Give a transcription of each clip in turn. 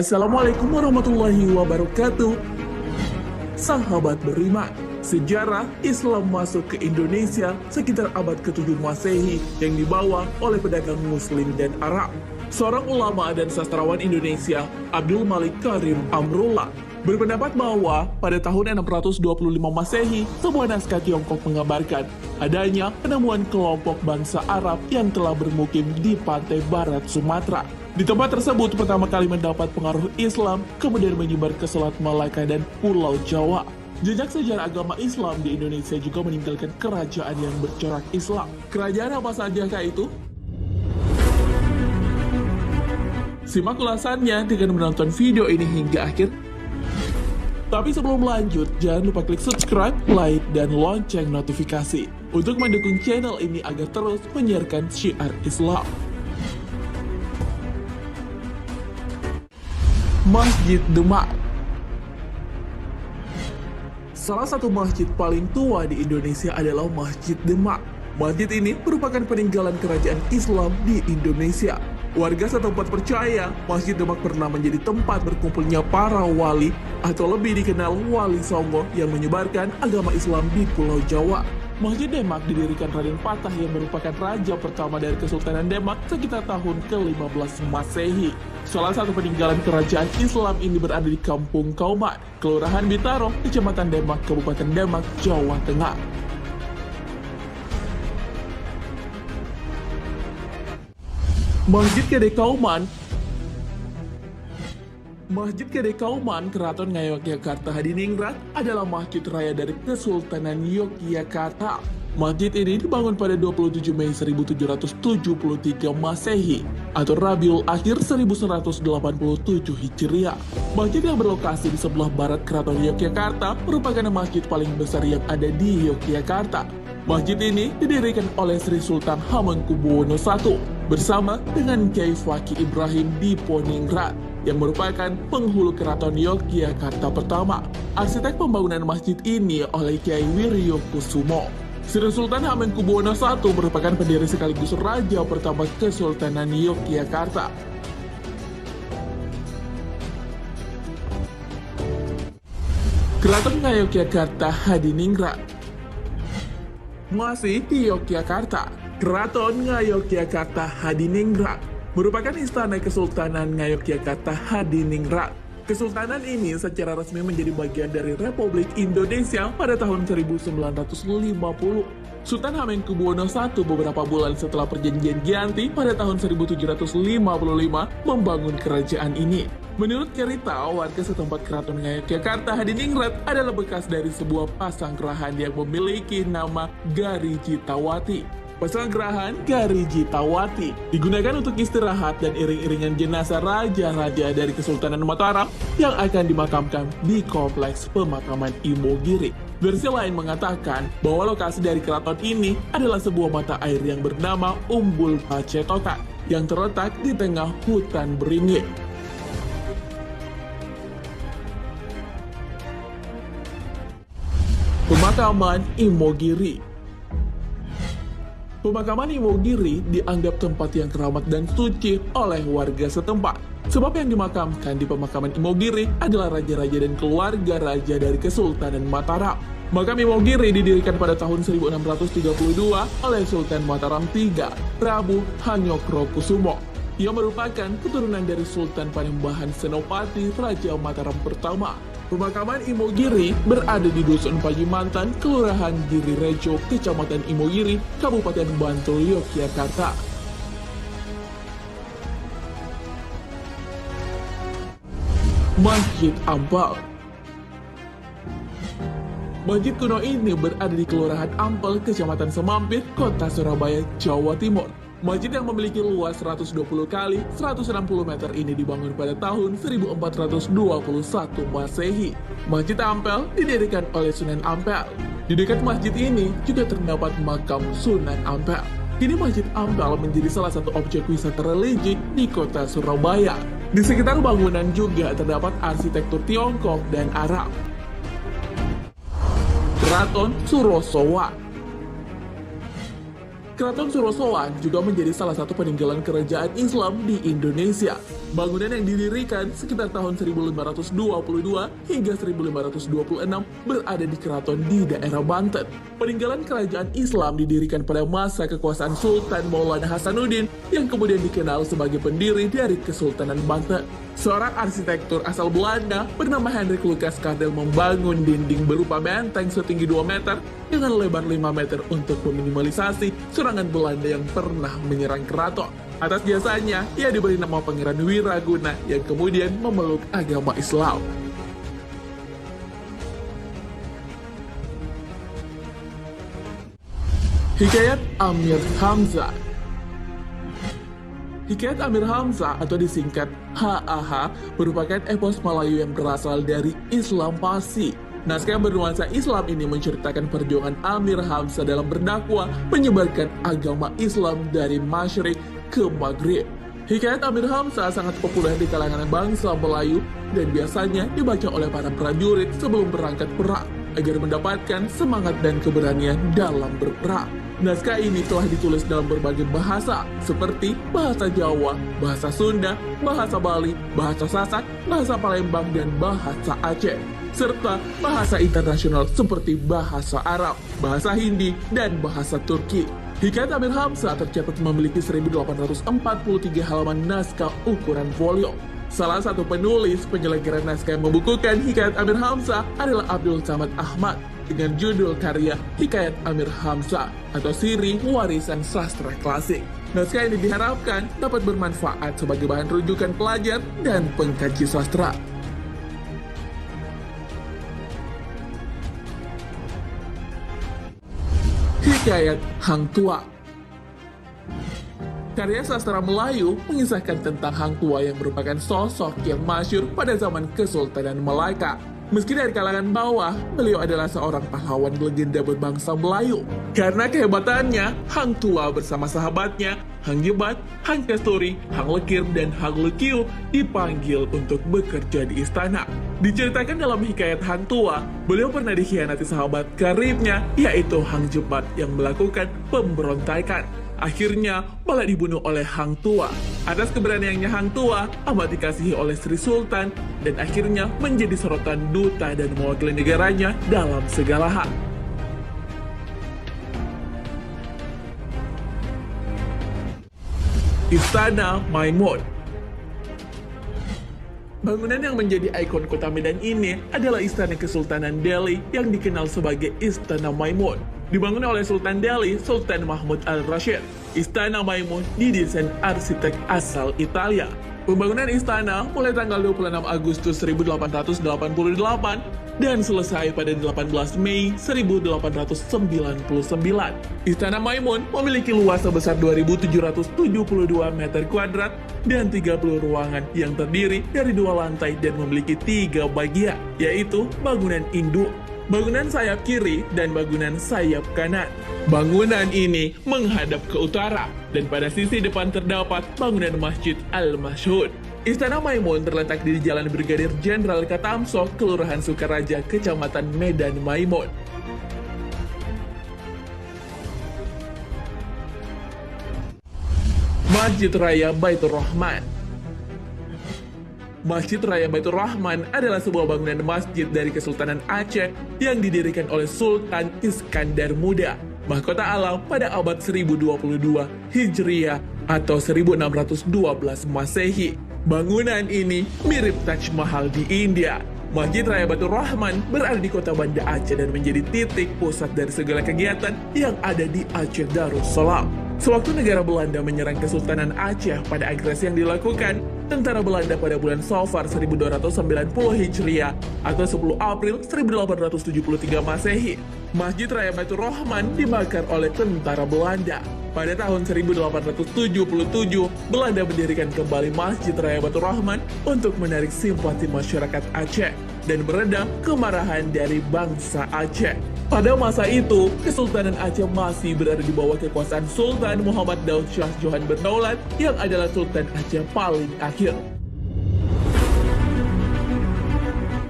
Assalamualaikum warahmatullahi wabarakatuh. Sahabat beriman, sejarah Islam masuk ke Indonesia sekitar abad ke-7 Masehi yang dibawa oleh pedagang Muslim dan Arab. Seorang ulama dan sastrawan Indonesia, Abdul Malik Karim Amrullah, berpendapat bahwa pada tahun 625 Masehi, sebuah naskah Tiongkok menggambarkan adanya penemuan kelompok bangsa Arab yang telah bermukim di pantai barat Sumatera. Di tempat tersebut pertama kali mendapat pengaruh Islam, kemudian menyebar ke Selat Malaka dan Pulau Jawa. Jejak sejarah agama Islam di Indonesia juga meninggalkan kerajaan yang bercorak Islam. Kerajaan apa sajakah itu? Simak ulasannya dengan menonton video ini hingga akhir. Tapi sebelum lanjut, jangan lupa klik subscribe, like, dan lonceng notifikasi untuk mendukung channel ini agar terus menyiarkan syiar Islam. Masjid Demak. Salah satu masjid paling tua di Indonesia adalah Masjid Demak. Masjid ini merupakan peninggalan kerajaan Islam di Indonesia. Warga setempat percaya Masjid Demak pernah menjadi tempat berkumpulnya para wali atau lebih dikenal Wali Songo yang menyebarkan agama Islam di Pulau Jawa. Masjid Demak didirikan Raden Patah yang merupakan raja pertama dari Kesultanan Demak sekitar tahun ke-15 Masehi. Salah satu peninggalan kerajaan Islam ini berada di Kampung Kauman, Kelurahan Bintaro, Kecamatan Demak, Kabupaten Demak, Jawa Tengah. Masjid Gede Kauman. Masjid Gede Kauman, Keraton Ngayogyakarta Hadiningrat, adalah masjid raya dari Kesultanan Yogyakarta. Masjid ini dibangun pada 27 Mei 1773 Masehi atau Rabiul Akhir 1187 Hijriah. Masjid yang berlokasi di sebelah barat Keraton Yogyakarta merupakan masjid paling besar yang ada di Yogyakarta. Masjid ini didirikan oleh Sri Sultan Hamengkubuwono I bersama dengan Kiai Fakih Ibrahim Diponingrat yang merupakan penghulu keraton Yogyakarta pertama. Arsitek pembangunan masjid ini oleh Kiai Wiryo Kusumo. Sri Sultan Hamengkubuwono I merupakan pendiri sekaligus raja pertama Kesultanan Yogyakarta. Keraton Ngayogyakarta Hadiningrat. Masih di Yogyakarta, Keraton Ngayogyakarta Hadiningrat merupakan istana Kesultanan Ngayogyakarta Hadiningrat. Kesultanan ini secara resmi menjadi bagian dari Republik Indonesia pada tahun 1950. Sultan Hamengkubuwono I beberapa bulan setelah perjanjian Giyanti pada tahun 1755 membangun kerajaan ini. Menurut cerita, warga setempat Keraton Ngayogyakarta Hadiningrat adalah bekas dari sebuah pasanggrahan yang memiliki nama Garijitawati. Pasanggrahan Garijitawati digunakan untuk istirahat dan iring-iringan jenazah raja-raja dari Kesultanan Mataram yang akan dimakamkan di kompleks pemakaman Imogiri. Versi lain mengatakan bahwa lokasi dari keraton ini adalah sebuah mata air yang bernama Umbul Pacetokan yang terletak di tengah hutan beringin. Pemakaman Imogiri. Pemakaman Imogiri dianggap tempat yang keramat dan suci oleh warga setempat. Sebab yang dimakamkan di pemakaman Imogiri adalah raja-raja dan keluarga raja dari Kesultanan Mataram. Makam Imogiri didirikan pada tahun 1632 oleh Sultan Mataram III, Prabu Hanyokrokusumo. Ia merupakan keturunan dari Sultan Panembahan Senopati Raja Mataram pertama. Pemakaman Imogiri berada di Dusun Pajimantan, Kelurahan Giri Rejo, Kecamatan Imogiri, Kabupaten Bantul, Yogyakarta. Masjid Ampel. Masjid kuno ini berada di Kelurahan Ampel, Kecamatan Semampir, Kota Surabaya, Jawa Timur. Masjid yang memiliki luas 120 kali 160 meter ini dibangun pada tahun 1421 Masehi. Masjid Ampel didirikan oleh Sunan Ampel. Di dekat masjid ini juga terdapat makam Sunan Ampel. Kini Masjid Ampel menjadi salah satu objek wisata religi di kota Surabaya. Di sekitar bangunan juga terdapat arsitektur Tiongkok dan Arab. Keraton Surosowa. Keraton Sorosoan juga menjadi salah satu peninggalan kerajaan Islam di Indonesia. Bangunan yang didirikan sekitar tahun 1522 hingga 1526 berada di keraton di daerah Banten. Peninggalan kerajaan Islam didirikan pada masa kekuasaan Sultan Maulana Hasanuddin yang kemudian dikenal sebagai pendiri dari Kesultanan Banten. Seorang arsitektur asal Belanda bernama Hendrik Lucas Kardel membangun dinding berupa benteng setinggi 2 meter dengan lebar 5 meter untuk meminimalisasi serangan Belanda yang pernah menyerang keraton. Atas jasanya, ia diberi nama Pangeran Wiraguna yang kemudian memeluk agama Islam. Hikayat Amir Hamzah. Hikayat Amir Hamzah atau disingkat HAH merupakan epos Melayu yang berasal dari Islam Parsi. Naskah yang bernuansa Islam ini menceritakan perjuangan Amir Hamzah dalam berdakwah menyebarkan agama Islam dari Masyriq ke Maghrib. Hikayat Amir Hamzah sangat populer di kalangan bangsa Melayu dan biasanya dibaca oleh para prajurit sebelum berangkat perang agar mendapatkan semangat dan keberanian dalam berperang. Naskah ini telah ditulis dalam berbagai bahasa, seperti bahasa Jawa, bahasa Sunda, bahasa Bali, bahasa Sasak, bahasa Palembang, dan bahasa Aceh, serta bahasa internasional seperti bahasa Arab, bahasa Hindi, dan bahasa Turki. Hikayat Amir Hamzah tercatat memiliki 1843 halaman naskah ukuran folio. Salah satu penulis penyelenggara naskah yang membukukan Hikayat Amir Hamzah adalah Abdul Samad Ahmad dengan judul karya Hikayat Amir Hamzah atau Siri Warisan Sastra Klasik. Naskah ini diharapkan dapat bermanfaat sebagai bahan rujukan pelajar dan pengkaji sastra. Hikayat Hang Tuah. Karya sastra Melayu mengisahkan tentang Hang Tuah yang merupakan sosok yang masyhur pada zaman Kesultanan Melaka. Meski dari kalangan bawah, beliau adalah seorang pahlawan legenda berbangsa Melayu. Karena kehebatannya, Hang Tuah bersama sahabatnya, Hang Jebat, Hang Kasturi, Hang Lekir, dan Hang Lekiu dipanggil untuk bekerja di istana. Diceritakan dalam hikayat Hang Tuah, beliau pernah dikhianati sahabat karibnya, yaitu Hang Jebat yang melakukan pemberontakan. Akhirnya malah dibunuh oleh Hang Tuah. Atas keberaniannya Hang Tuah amat dikasihi oleh Sri Sultan dan akhirnya menjadi sorotan duta dan mewakili negaranya dalam segala hal. Istana Maimun. Bangunan yang menjadi ikon kota Medan ini adalah Istana Kesultanan Delhi yang dikenal sebagai Istana Maimun. Dibangun oleh Sultan Delhi, Sultan Mahmud Al-Rashid. Istana Maimun didesain arsitek asal Italia. Pembangunan istana mulai tanggal 26 Agustus 1888 dan selesai pada 18 Mei 1899. Istana Maimun memiliki luas sebesar 2.772 meter kuadrat dan 30 ruangan yang terdiri dari 2 lantai dan memiliki 3 bagian, yaitu bangunan induk, bangunan sayap kiri, dan bangunan sayap kanan. Bangunan ini menghadap ke utara, dan pada sisi depan terdapat bangunan Masjid Al-Masyhud. Istana Maimun terletak di Jalan Brigadir Jenderal Katamso, Kelurahan Sukaraja, Kecamatan Medan Maimun. Masjid Raya Baitur Rahman. Masjid Raya Baitur Rahman adalah sebuah bangunan masjid dari Kesultanan Aceh yang didirikan oleh Sultan Iskandar Muda, mahkota alam pada abad 1022 Hijriah atau 1612 Masehi. Bangunan ini mirip Taj Mahal di India. Masjid Raya Baitur Rahman berada di kota Banda Aceh dan menjadi titik pusat dari segala kegiatan yang ada di Aceh Darussalam. Sewaktu negara Belanda menyerang Kesultanan Aceh pada agresi yang dilakukan tentara Belanda pada bulan Safar 1290 Hijriah atau 10 April 1873 Masehi, Masjid Raya Baitur Rahman dibakar oleh tentara Belanda. Pada tahun 1877, Belanda mendirikan kembali Masjid Raya Baitur Rahman untuk menarik simpati masyarakat Aceh dan meredam kemarahan dari bangsa Aceh. Pada masa itu, Kesultanan Aceh masih berada di bawah kekuasaan Sultan Muhammad Daud Shah Johan Berdaulat yang adalah Sultan Aceh paling akhir.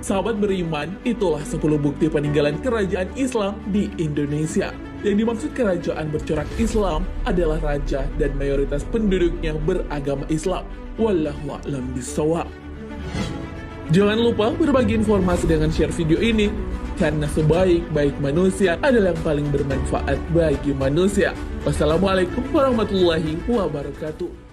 Sahabat beriman, itulah 10 bukti peninggalan kerajaan Islam di Indonesia. Yang dimaksud kerajaan bercorak Islam adalah raja dan mayoritas penduduknya beragama Islam. Wallahu a'lam bishawab. Jangan lupa berbagi informasi dengan share video ini, karena sebaik-baik manusia adalah yang paling bermanfaat bagi manusia. Wassalamualaikum warahmatullahi wabarakatuh.